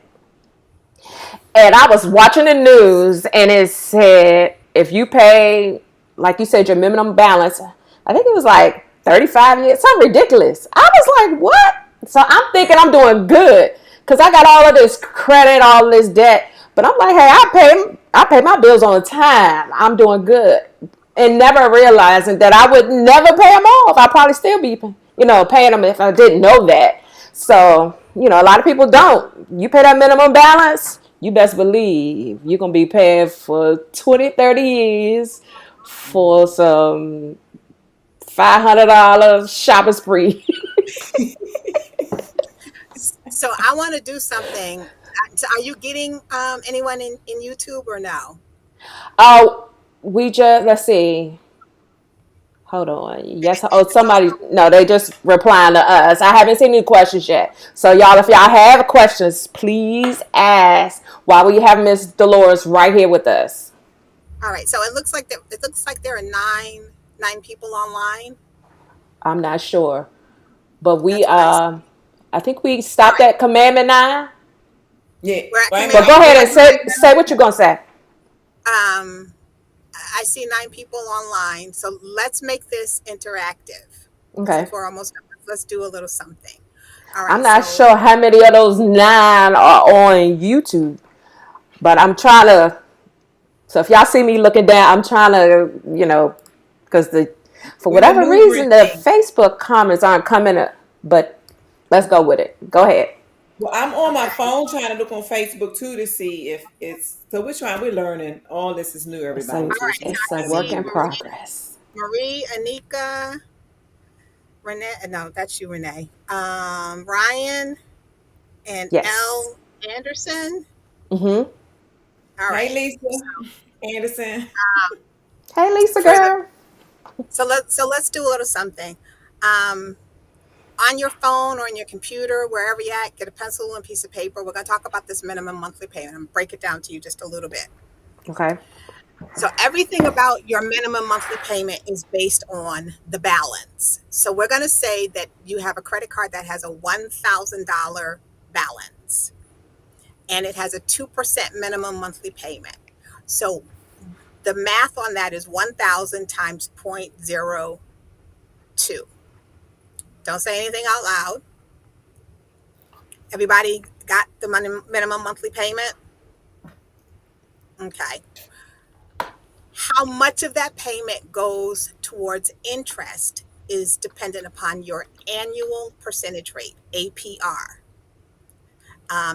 And I was watching the news, and it said if you pay, like you said, your minimum balance, I think it was like 35 years, something ridiculous. I was like, what? So I'm thinking I'm doing good because I got all of this credit, all of this debt. But I'm like, hey, I pay my bills on time. I'm doing good, and never realizing that I would never pay them off. I'd probably still be, paying them if I didn't know that. So, a lot of people don't. You pay that minimum balance, you best believe you're going to be paying for 20, 30 years for some $500 shopping spree. So I want to do something. So are you getting anyone in YouTube or no? Oh, let's see. Hold on. Yes. Oh, somebody. No, they just replying to us. I haven't seen any questions yet. So, y'all, if y'all have questions, please ask while we have Miss Dolores right here with us. All right. So it looks like there are nine people online. I'm not sure. But That's what I see. I think we All stopped right. at Commandment 9. yeah. We're at Wait a But minute. go we're ahead at and nine say now. what you're going to say. Um, I see nine people online. So let's make this interactive. Okay. Since we're almost done, let's do a little something. All I'm right. not So sure how many of those nine are on YouTube, but I'm trying to. So if y'all see me looking down, I'm trying to, because for We whatever maneuvering reason, the things. Facebook comments aren't coming up. But let's go with it. Go ahead. Well, I'm on my okay. phone trying to look on Facebook too to see if it's so we're trying, we're learning. All this is new, It's everybody. a All So it's right. new So it's I a for work see in everyone. progress. Marie, Anika, Renee. No, that's you, Renee. Ryan and Yes. L. Anderson. Mm-hmm. All Hey, right. Lisa Anderson. Hey, Lisa For the girl. let's do a little something. Um, on your phone or on your computer, wherever you're at, get a pencil and a piece of paper. We're going to talk about this minimum monthly payment and break it down to you just a little bit. Okay. So everything about your minimum monthly payment is based on the balance. So we're going to say that you have a credit card that has a $1,000 balance and it has a 2% minimum monthly payment. So the math on that is 1,000 times 0.02. Don't say anything out loud. Everybody got the minimum monthly payment? Okay. How much of that payment goes towards interest is dependent upon your annual percentage rate, APR.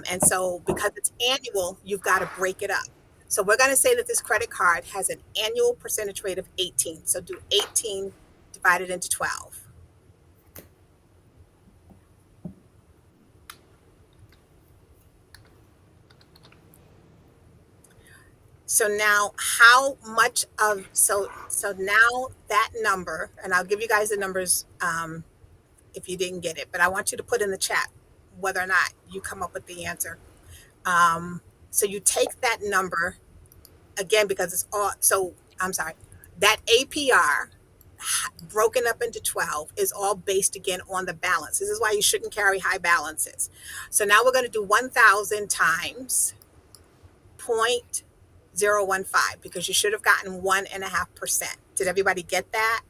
And so, because it's annual, you've got to break it up. So, we're going to say that this credit card has an annual percentage rate of 18. So, do 18 divided into 12. So now how much of so now that number, and I'll give you guys the numbers if you didn't get it, but I want you to put in the chat whether or not you come up with the answer. Um, so you take that number again because it's all. So I'm sorry, that APR broken up into 12 is all based again on the balance. This is why you shouldn't carry high balances. So now we're going to do 1,000 times 0.015 because you should have gotten 1.5%. Did everybody get that?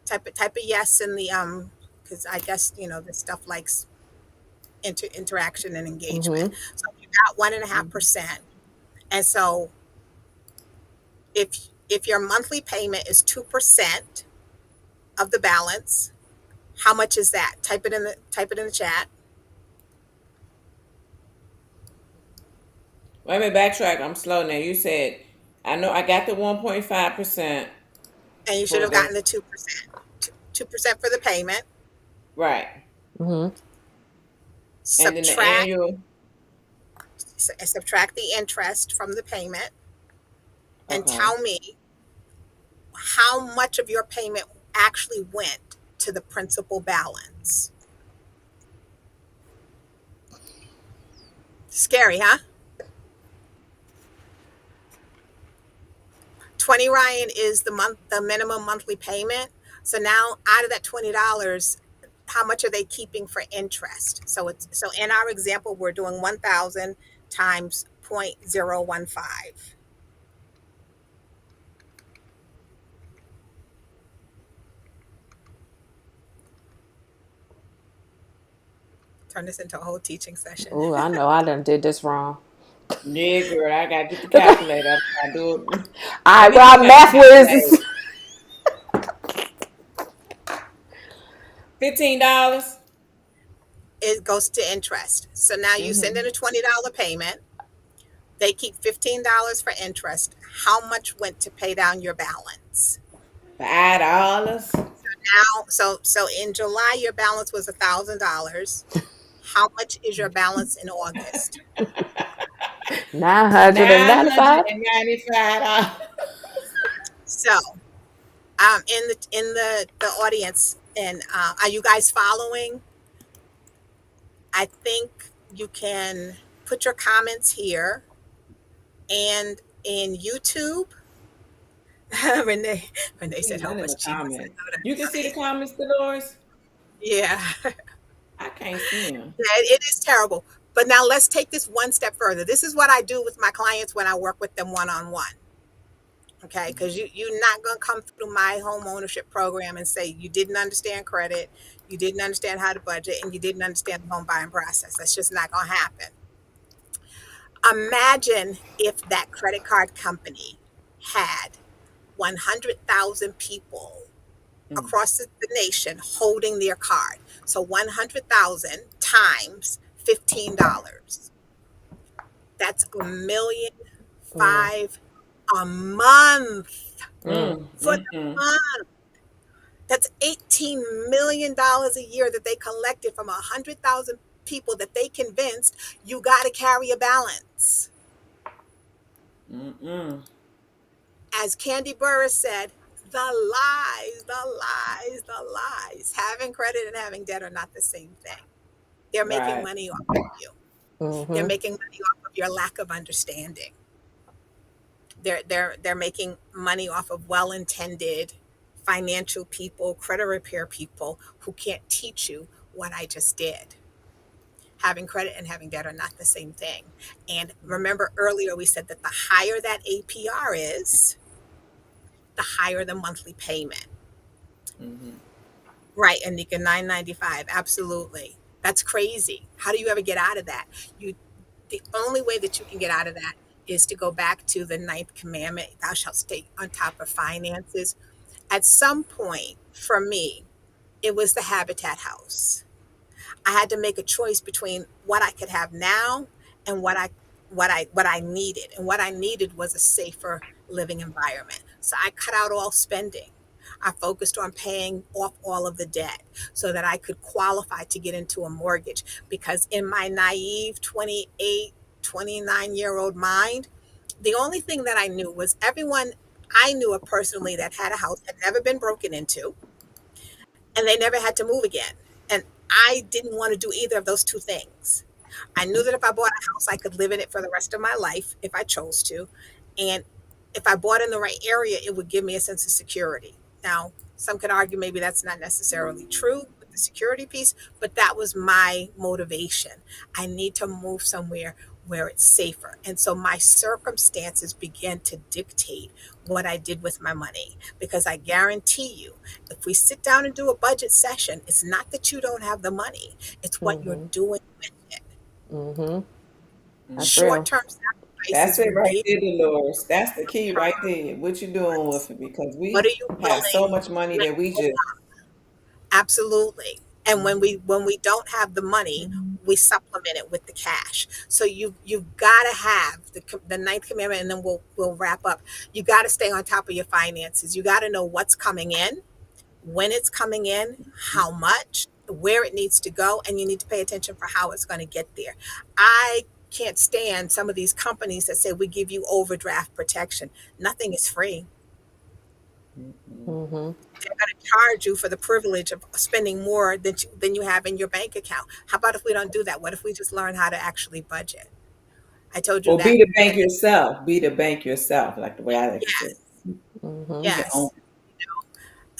Type a yes in the because I guess this stuff likes interaction and engagement. Mm-hmm. So you got 1.5%, and so if your monthly payment is 2% of the balance, how much is that? Type it in the chat, Wait a minute, backtrack. I'm slow now. You said, I know I got the 1.5% and you should for have the, gotten the 2%. 2% for the payment. right. Mm-hmm. And then the Subtract annual, subtract the interest from the payment, and okay. tell me how much of your payment actually went to the principal balance. Scary, huh? 20, Ryan, is the minimum monthly payment. So now out of that $20, how much are they keeping for interest? So in our example, we're doing 1,000 times 0.015. Turn this into a whole teaching session. Oh, I know I done did this wrong. Yeah, girl, I gotta get the All calculator. I do it. right, Let me well, get our my math calculator. whiz. $15. It goes to interest. So now you send in Mm-hmm. a $20 payment. They keep $15 for interest. How much went to pay down your balance? $5. Now, so in July, your balance was $1,000. How much is your balance in August? 995. $995. So, in the audience, and are you guys following? I think you can put your comments here and in YouTube. Renee, Renee said, None "Help in us, the Jesus." I comments. know You can that's see the right. comments, Dolores? Yeah, I can't see them. yeah, it is terrible. But now let's take this one step further. This is what I do with my clients when I work with them one on one. Okay, because you're not going to come through my home ownership program and say you didn't understand credit, you didn't understand how to budget, and you didn't understand the home buying process. That's just not going to happen. Imagine if that credit card company had 100,000 people Mm. across the nation holding their card. So 100,000 times $15. That's Mm, $1,000,005 a month mm. Mm. for the Mm-mm. month. That's $18 million a year that they collected from 100,000 people that they convinced you got to carry a balance. Mm-mm. As Candy Burris said, the lies, the lies, the lies. Having credit and having debt are not the same thing. They're making Right. money off of you. They're Mm-hmm. making money off of your lack of understanding. They're making money off of well-intended financial people, credit repair people who can't teach you what I just did. Having credit and having debt are not the same thing. And remember earlier we said that the higher that APR is, the higher the monthly payment. Mm-hmm. Right, Anika, 995. Absolutely. That's crazy. How do you ever get out of that? You The only way that you can get out of that is to go back to the ninth commandment, thou shalt stay on top of finances. At some point, for me, it was the Habitat House. I had to make a choice between what I could have now and what I needed. And what I needed was a safer living environment. So I cut out all spending. I focused on paying off all of the debt so that I could qualify to get into a mortgage. Because in my naive 28, 29-year-old mind, the only thing that I knew was everyone I knew of personally that had a house had never been broken into and they never had to move again. And I didn't want to do either of those two things. I knew that if I bought a house, I could live in it for the rest of my life if I chose to. And if I bought in the right area, it would give me a sense of security. Now, some could argue maybe that's not necessarily true with the security piece, but that was my motivation. I need to move somewhere where it's safer. And so my circumstances began to dictate what I did with my money. Because I guarantee you, if we sit down and do a budget session, it's not that you don't have the money, it's what you're Mm-hmm. doing with it. Mm-hmm. That's Mhm. Short real. term That's sacrifices it will right get there, Dolores. That's the key you right there. What you doing with it? Because what we are you have so willing much money to let that we go? just Absolutely. And Mhm. when we don't have the money, we supplement it with the cash. So you've got to have the ninth commandment, and then we'll wrap up. You got to stay on top of your finances. You got to know what's coming in, when it's coming in, how much, where it needs to go, and you need to pay attention for how it's going to get there. I can't stand some of these companies that say we give you overdraft protection. Nothing is free. Mhm. Mm-hmm. They're going to charge you for the privilege of spending more than you have in your bank account. How about if we don't do that? What if we just learn how to actually budget? I told you Or be that. the bank yourself. Be the bank yourself, like the way I like to say. Yes, Be Mm-hmm. the owner. yes.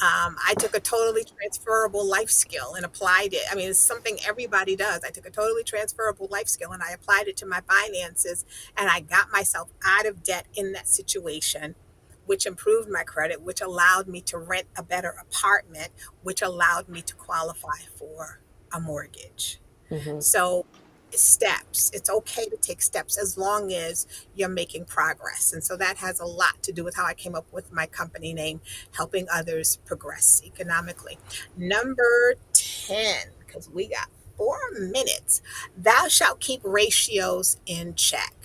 I took a totally transferable life skill and applied it. I mean, it's something everybody does. I took a totally transferable life skill and I applied it to my finances, and I got myself out of debt in that situation, which improved my credit, which allowed me to rent a better apartment, which allowed me to qualify for a mortgage. Mm-hmm. So, steps. It's okay to take steps as long as you're making progress. And so that has a lot to do with how I came up with my company name, helping others progress economically. Number 10, because we got 4 minutes. Thou shalt keep ratios in check.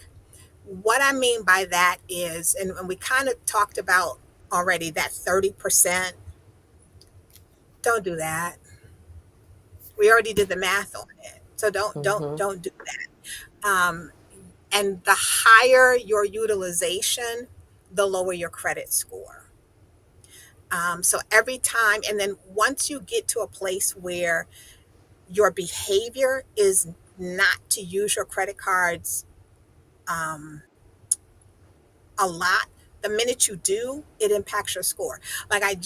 What I mean by that is, and we kind of talked about already, that 30%. Don't do that. We already did the math on it. So Mm-hmm. don't do that. And the higher your utilization, the lower your credit score. So every time, and then once you get to a place where your behavior is not to use your credit cards um, a lot, the minute you do, it impacts your score. Like I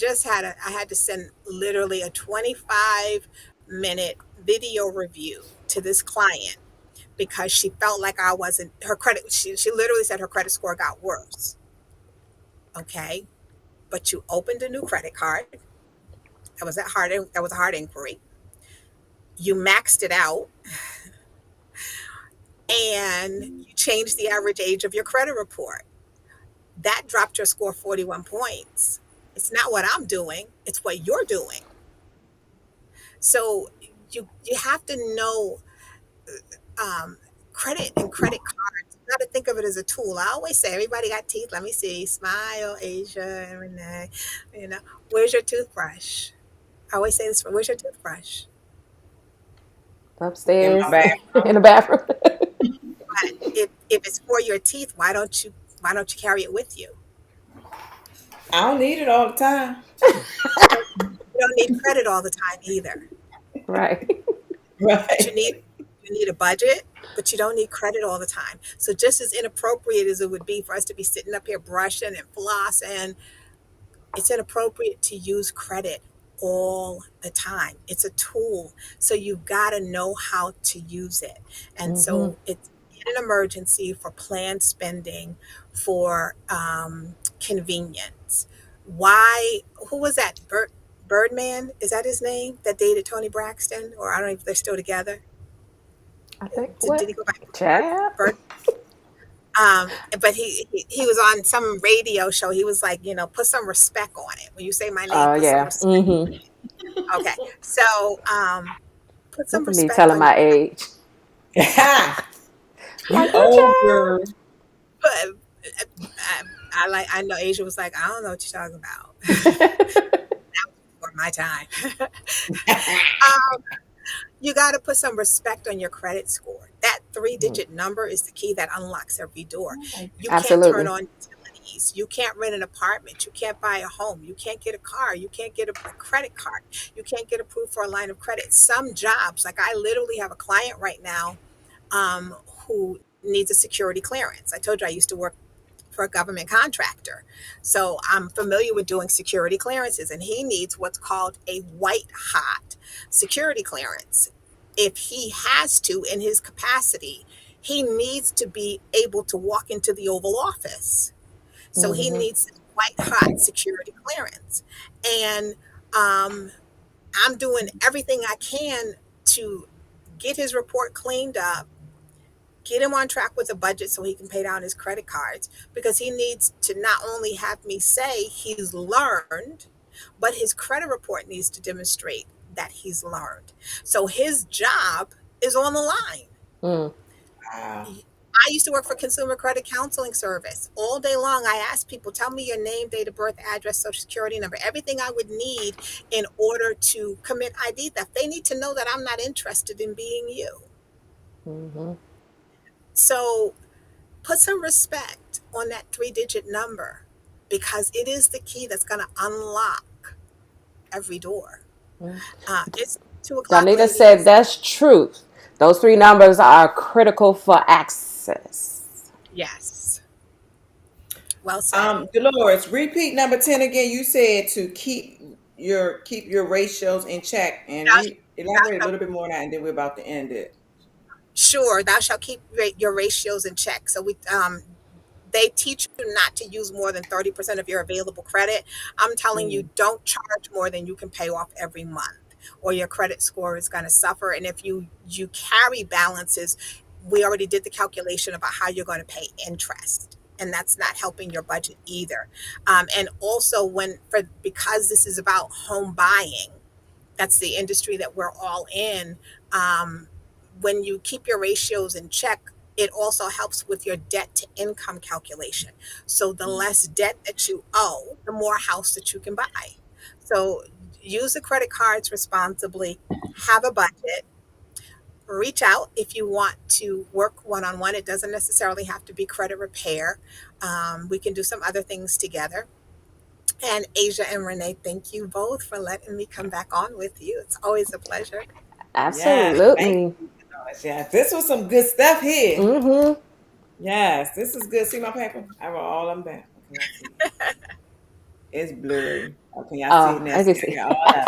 had to send literally a 25-minute video review to this client because she felt like I wasn't her credit. She literally said her credit score got worse. Okay, but you opened a new credit card. That was a hard inquiry. You maxed it out, and you changed the average age of your credit report. That dropped your score 41 points. It's not what I'm doing; it's what you're doing. So you have to know um, credit and credit cards. You got to think of it as a tool. I always say, everybody got teeth. Let me see. Smile, Asia, and Renee. You know, where's your toothbrush? I always say this. Where's your toothbrush? In my Upstairs in the bathroom. bathroom. But if it's for your teeth, why don't you carry it with you? I don't need it all the time. You don't need credit all the time either. Right. But Right. you need a budget, but you don't need credit all the time. So just as inappropriate as it would be for us to be sitting up here brushing and flossing, it's inappropriate to use credit all the time. It's a tool. So you've got to know how to use it. And Mm-hmm. so it's in an emergency, for planned spending, for convenience. Why? Who was that? Birdman? Is that his name? That dated Tony Braxton? Or I don't know if they're still together. I think Did what? he go back? Chad? Bird? But he was on some radio show. He was like, put some respect on it. When you say my name, Oh put some yeah. respect. Mm-hmm. Okay. So put some Look at me respect telling on your my age. You Like you, old Chad. girl. but I know Asia was like, I don't know what you're talking about. For my time. You got to put some respect on your credit score. That three-digit number is the key that unlocks every door. You can't turn Absolutely. on utilities. You can't rent an apartment. You can't buy a home. You can't get a car. You can't get a credit card. You can't get approved for a line of credit. Some jobs, like I literally have a client right now, um, who needs a security clearance. I told you I used to work for a government contractor. So I'm familiar with doing security clearances, and he needs what's called a white hot security clearance. If he has to, in his capacity, he needs to be able to walk into the Oval Office. So he Mm-hmm. needs this white hot security clearance. And um, I'm doing everything I can to get his report cleaned up, get him on track with a budget so he can pay down his credit cards, because he needs to not only have me say he's learned, but his credit report needs to demonstrate that he's learned. So his job is on the line. Mm. Wow. I used to work for Consumer Credit Counseling Service. All day long, I asked people, tell me your name, date of birth, address, social security number, everything I would need in order to commit ID theft. They need to know that I'm not interested in being you. Mm-hmm. So put some respect on that 3-digit number, because it is the key that's going to unlock every door. It's 2 o'clock, Donita said ladies. that's truth. Those three numbers are critical for access. Yes. Well said. Dolores, repeat number 10 again. You said to keep your ratios in check, and Thou, thou elaborate a shalt, little bit more on that, and then we're about to end it. sure, thou shalt keep your ratios in check. So they teach you not to use more than 30% of your available credit. I'm telling you, Mm. don't charge more than you can pay off every month, or your credit score is going to suffer. And if you carry balances, we already did the calculation about how you're going to pay interest. And that's not helping your budget either. And also, because this is about home buying, that's the industry that we're all in. Um, when you keep your ratios in check, it also helps with your debt to income calculation. So the less debt that you owe, the more house that you can buy. So use the credit cards responsibly, have a budget, reach out if you want to work one on one. It doesn't necessarily have to be credit repair. We can do some other things together. And Asia and Renee, thank you both for letting me come back on with you. It's always a pleasure. Yes, thank Absolutely. you, Dolores. Yes, this was some good stuff here. Mm-hmm. Yes, this is good. See my paper? I wrote all of them down. Okay, I see it. It's blurry. Okay, I see it now. I See, can I see. got all of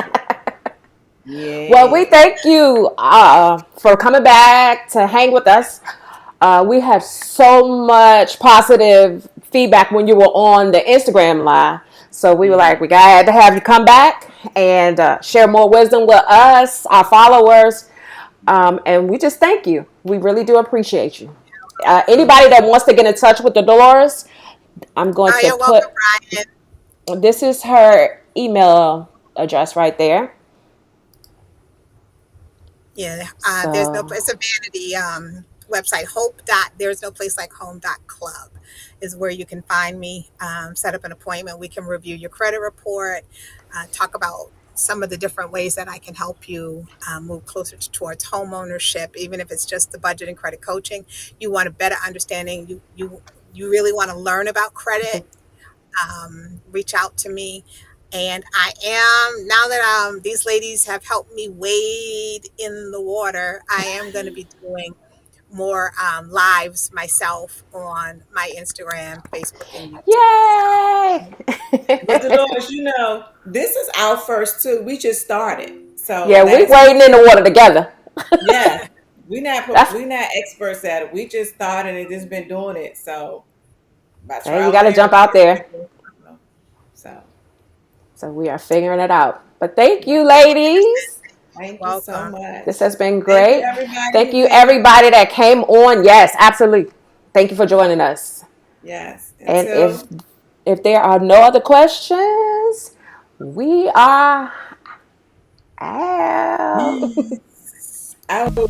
it. Well, we Yeah. thank you for coming back to hang with us. We had so much positive feedback when you were on the Instagram live. So we were like, Mhm. we got to have you come back and share more wisdom with us, our followers. And we just thank you. We really do appreciate you. Anybody that wants to get in touch with the Dolores, I'm going Oh, to you're welcome, put Brian. this is her email address right there. Yeah, there's no So, place. It's a vanity website. Hope dot. There's no place like home dot club is where you can find me. Set up an appointment. We can review your credit report. Talk about some of the different ways that I can help you move closer towards home ownership. Even if it's just the budget and credit coaching, you want a better understanding. You really want to learn about credit. Reach out to me. And I am, now that these ladies have helped me wade in the water, I am going to be doing more lives myself on my Instagram, Facebook, and YouTube. yay! But Dolores, this is our first two. We just started, so Yeah, let we us. wading in the water together. Yeah, That's we not experts at it. We just started and just been doing it. So by hey, you trial got and to error, jump out there. so So we are figuring it out. But thank yeah. you, ladies. Thank you so Welcome. much. This has been Thank you, great. everybody Thank who you, came everybody on. that came on. Yes, absolutely. Thank you for joining us. Yes. And Until if there are no other questions, we are out. peace out.